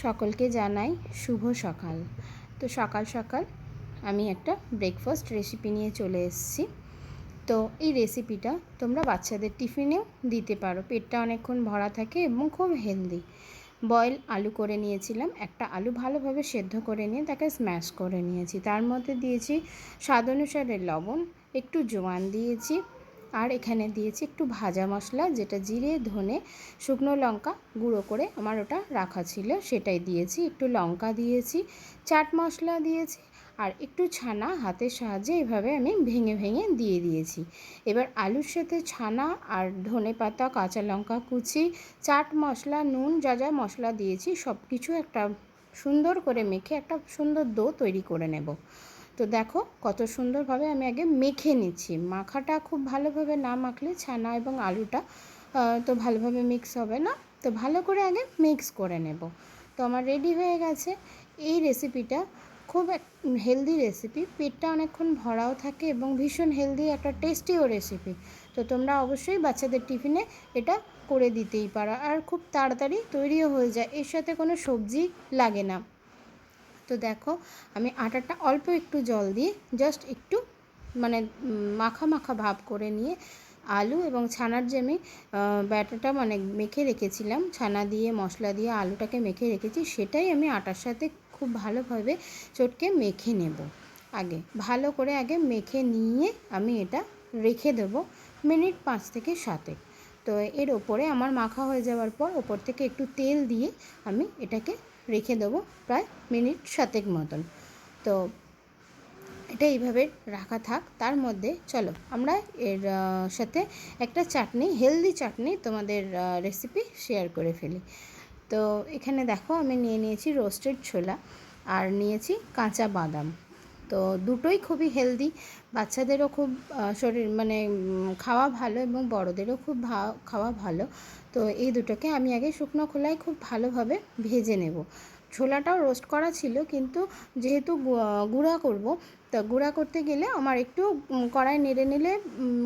সকলকে জানাই শুভ সকাল। তো সকাল সকাল আমি একটা ব্রেকফাস্ট রেসিপি নিয়ে চলে এসেছি। তো এই রেসিপিটা তোমরা বাচ্চাদের টিফিনেও দিতে পারো, পেটটা অনেকক্ষণ ভরা থাকে এবং খুব হেলদি। বয়েল আলু করে নিয়েছিলাম, একটা আলু ভালোভাবে সেদ্ধ করে নিয়ে তাকে স্ম্যাশ করে নিয়েছি। তার মধ্যে দিয়েছি স্বাদ অনুসারে লবণ, একটু জোয়ান দিয়েছি, আর এখানে দিয়েছি একটু ভাজা মশলা, যেটা জিরে ধনে শুকনো লঙ্কা গুঁড়ো করে আমার ওটা রাখা ছিল, সেটাই দিয়েছি। একটু লঙ্কা দিয়েছি, চাট মশলা দিয়েছি, আর একটু ছানা হাতের সাহায্যে এভাবে আমি ভেঙে ভেঙে দিয়ে দিয়েছি। এবার আলুর সাথে ছানা আর ধনে পাতা, কাঁচা লঙ্কা কুচি, চাট মশলা, নুন, যা যা মশলা দিয়েছি সব কিছু একটা সুন্দর করে মেখে একটা সুন্দর ডো তৈরি করে নেব। তো দেখো কত সুন্দরভাবে আমি আগে মেখে নিচ্ছি। মাখাটা খুব ভালোভাবে না মাখলে ছানা এবং আলুটা তো ভালোভাবে মিক্স হবে না। তো ভালো করে আগে মিক্স করে নেব। তো আমার রেডি হয়ে গেছে। এই রেসিপিটা খুব হেলদি রেসিপি, পেটটা অনেকক্ষণ ভরাও থাকে এবং ভীষণ হেলদি একটা টেস্টিও রেসিপি। তো তোমরা অবশ্যই বাচ্চাদের টিফিনে এটা করে দিতেই পারো, আর খুব তাড়াতাড়ি তৈরিও হয়ে যায়, এর সাথে কোনো সবজি লাগে না। তো দেখো আমি আটাটা অল্প একটু জল দিয়ে জাস্ট একটু মানে মাখা মাখা ভাব করে নিয়ে আলু এবং ছানার যে আমি ব্যাটারটা মানে মেখে রেখেছিলাম, ছানা দিয়ে মশলা দিয়ে আলুটাকে মেখে রেখেছি, সেটাই আমি আটার সাথে খুব ভালোভাবে চটকে মেখে নেব। আগে ভালো করে আগে মেখে নিয়ে আমি এটা রেখে দেবো মিনিট 5 থেকে 7। তো এর ওপরে আমার মাখা হয়ে যাওয়ার পর ওপর থেকে একটু তেল দিয়ে আমি এটাকে রেখে দেবো প্রায় মিনিট 7 মতন। তো এটা এইভাবে রাখা থাক। তার মধ্যে চলো আমরা এর সাথে একটা চাটনি, হেলদি চাটনি তোমাদের রেসিপি শেয়ার করে ফেলি। তো এখানে দেখো আমি নিয়ে নিয়েছি রোস্টেড ছোলা আর নিয়েছি কাঁচা বাদাম। তো দুটোই খুবই হেলদি, বাচ্চাদেরও খুব শরীর মানে খাওয়া ভালো এবং বড়োদেরও খুব খাওয়া ভালো। তো এই দুটোকে আমি আগে শুকনো খোলায় খুব ভালোভাবে ভেজে নেব। ছোলাটাও রোস্ট করা ছিল, কিন্তু যেহেতু গুঁড়া করব, তো গুঁড়া করতে গেলে আমার একটু কড়াই নেড়ে নিলে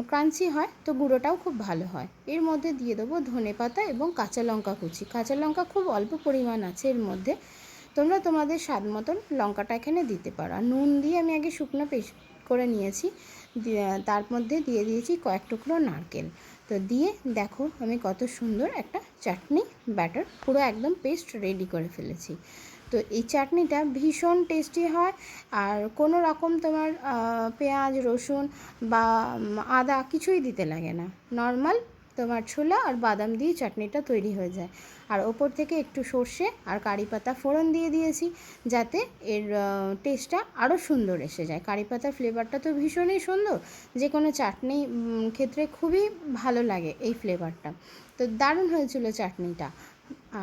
ক্রাঞ্চি হয়, তো গুঁড়োটাও খুব ভালো হয়। এর মধ্যে দিয়ে দেবো ধনে পাতা এবং কাঁচা লঙ্কা কুচি। কাঁচা লঙ্কা খুব অল্প পরিমাণ আছে এর মধ্যে, তোমরা তোমাদের স্বাদ মতন লঙ্কাটা এখানে দিতে পারো। আর নুন দিয়ে আমি আগে শুকনো পেস্ট করে নিয়েছি, তার মধ্যে দিয়ে দিয়েছি কয়েক টুকরো নারকেল। তো দিয়ে দেখো আমি কত সুন্দর একটা চাটনি ব্যাটার পুরো একদম পেস্ট রেডি করে ফেলেছি। তো এই চাটনিটা ভীষণ টেস্টি হয়, আর কোনো রকম তোমার পেঁয়াজ রসুন বা আদা কিছুই দিতে লাগে না, নর্মাল তোমার ছোলা আর বাদাম দিয়ে চাটনিটা তৈরি হয়ে যায়। আর ওপর থেকে একটু সর্ষে আর কারি পাতা ফোড়ন দিয়ে দিয়েছি, যাতে এর টেস্টটা আরও সুন্দর এসে যায়। কারি পাতার ফ্লেভারটা তো ভীষণই সুন্দর, যে কোনো চাটনি ক্ষেত্রে খুবই ভালো লাগে এই ফ্লেভারটা। তো দারুণ হয়েছিল চাটনিটা।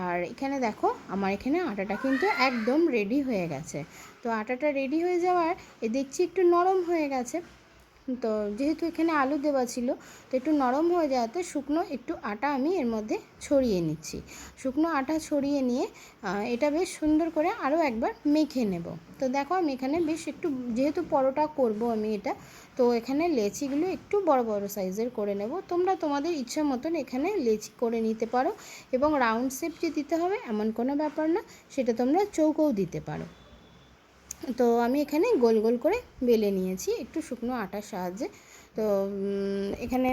আর এখানে দেখো আমার এখানে আটাটা কিন্তু একদম রেডি হয়ে গেছে। তো আটাটা রেডি হয়ে যাওয়ার দেখছি একটু নরম হয়ে গেছে। তো যেহেতু এখানে আলু দেওয়া ছিল, তো একটু নরম হয়ে যাওয়াতে শুকনো একটু আটা আমি এর মধ্যে ছড়িয়ে নিচ্ছি। শুকনো আটা ছড়িয়ে নিয়ে এটা বেশ সুন্দর করে আরও একবার মেখে নেব। তো দেখো আমি এখানে বেশ একটু, যেহেতু পরোটা করব আমি এটা, তো এখানে লেচিগুলো একটু বড় বড় সাইজের করে নেব। তোমরা তোমাদের ইচ্ছা মতন এখানে লেচি করে নিতে পারো, এবং রাউন্ড শেপ যে দিতে হবে এমন কোনো ব্যাপার না, সেটা তোমরা চৌকোও দিতে পারো। তো আমি এখানে গোল গোল করে বেলে নিয়েছি একটু শুকনো আটার সাহায্যে। তো এখানে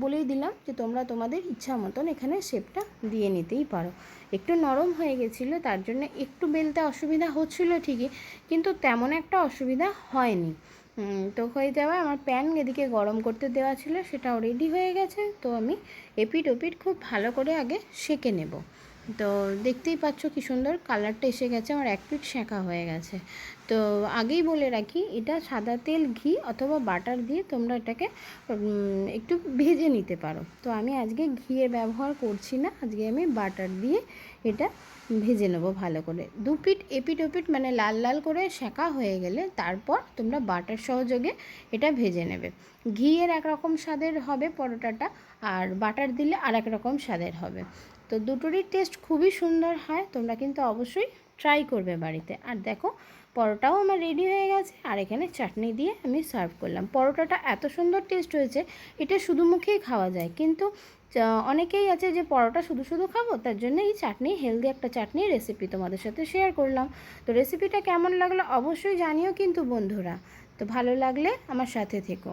বলেই দিলাম যে তোমরা তোমাদের ইচ্ছা মতন এখানে শেপটা দিয়ে নিতেই পারো। একটু নরম হয়ে গেছিলো, তার জন্য একটু বেলতে অসুবিধা হচ্ছিলো ঠিকই, কিন্তু তেমন একটা অসুবিধা হয়নি। তো হয়ে যাওয়া আমার প্যান এদিকে গরম করতে দেওয়া ছিল, সেটাও রেডি হয়ে গেছে। তো আমি এপিট ওপিট খুব ভালো করে আগে সেঁকে নেব। তো দেখতেই পাচ্ছ কি সুন্দর কালারটা এসে গেছে, আমার এক পিঠ সেঁকা হয়ে গেছে। তো আগেই বলে রাখি, এটা সাদা তেল, ঘি অথবা বাটার দিয়ে তোমরা এটাকে একটু ভেজে নিতে পারো। তো আমি আজকে ঘিয়ের ব্যবহার করছি না, আজকে আমি বাটার দিয়ে এটা ভেজে নেব ভালো করে। দু পিঠ এপিট ওপিট মানে লাল লাল করে সেঁকা হয়ে গেলে তারপর তোমরা বাটার সহযোগে এটা ভেজে নেবে। ঘিয়ের একরকম স্বাদের হবে পরোটাটা, আর বাটার দিলে আর এক রকম স্বাদের হবে। তো দুটোরই টেস্ট খুবই সুন্দর হয়, তোমরা কিন্তু অবশ্যই ট্রাই করবে বাড়িতে। আর দেখো পরোটাও আমার রেডি হয়ে গেছে, আর এখানে চাটনি দিয়ে আমি সার্ভ করলাম। পরোটাটা এত সুন্দর টেস্ট হয়েছে, এটা শুধু মুখেই খাওয়া যায়, কিন্তু অনেকেই আছে যে পরোটা শুধু শুধু খাবো, তার জন্য এই চাটনি, হেলদি একটা চাটনির রেসিপি তোমাদের সাথে শেয়ার করলাম। তো রেসিপিটা কেমন লাগলো অবশ্যই জানিও কিন্তু বন্ধুরা। তো ভালো লাগলে আমার সাথে থেকো।